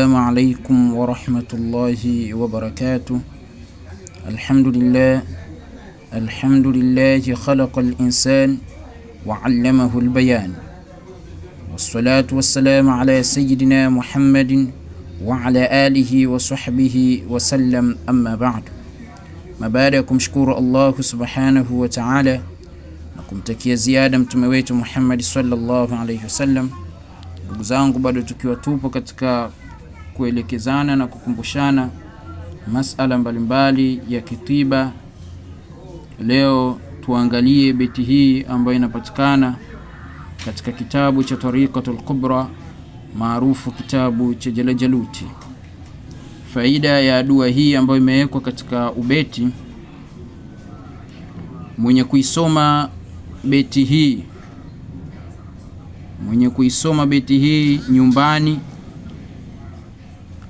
السلام عليكم ورحمة الله وبركاته. الحمد لله خلق الإنسان وعلمه البيان، والصلاة والسلام على سيدنا محمد وعلى آله وصحبه وسلم. أما بعد، baada ya kumshukuru Allah subhanahu wa ta'ala na kumtakia ziada mtume wetu Muhammad sallallahu alayhi wasallam, ndugu zangu, bado tukiwa tupo katika kuelekezana na kukumbushana masala mbalimbali ya kitiba. Leo tuangalie beti hii ambayo inapatikana katika kitabu cha Tariqatul Kubra maarufu kitabu cha Jalajaluti. Faida ya dua hii ambayo imewekwa katika ubeti, mwenye kuisoma beti hii nyumbani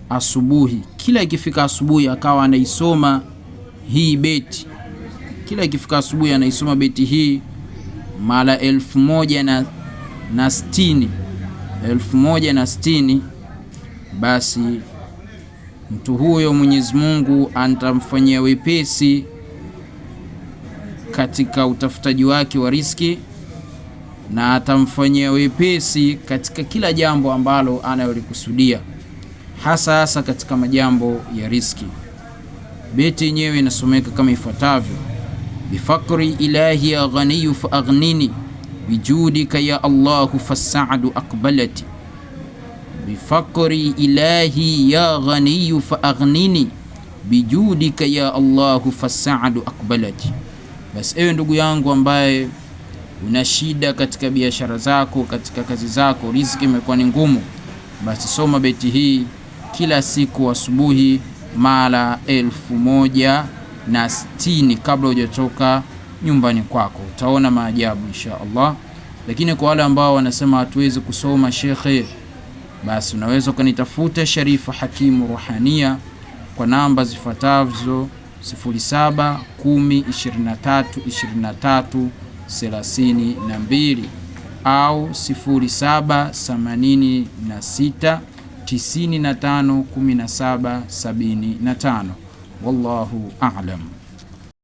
asubuhi, kila ikifika asubuhi akawa anaisoma hii beti, kila ikifika asubuhi anaisoma beti hii mara 1160, basi mtu huyo Mwenyezi Mungu atamfanyia wepesi katika utafutaji wake wa riziki, na atamfanyia wepesi katika kila jambo ambalo analikusudia, hasa katika majambo ya riziki. Beti yenyewe inasomeka kama ifuatavyo: bifakri ilahi ya ghaniyu fa aghnini, bijudika ya Allahu fas'adu aqbalati. Bifakri ilahi ya ghaniyu fa aghnini, bijudika ya Allahu fas'adu aqbalati. Basi ewe ndugu yangu ambaye una shida katika biashara zako, katika kazi zako, riziki imekuwa ni ngumu, basi soma beti hii kila siku asubuhi mara 1160 kabla hujatoka nyumbani kwako. Utaona maajabu insha Allah. Lakini kwa wale ambao wanasema hatuwezi kusoma shekhe, basi unaweza kunitafuta Sharifu Hakimu Ruhania kwa namba zifuatazo 0710232332 au 0786951775. Wallahu a'lam.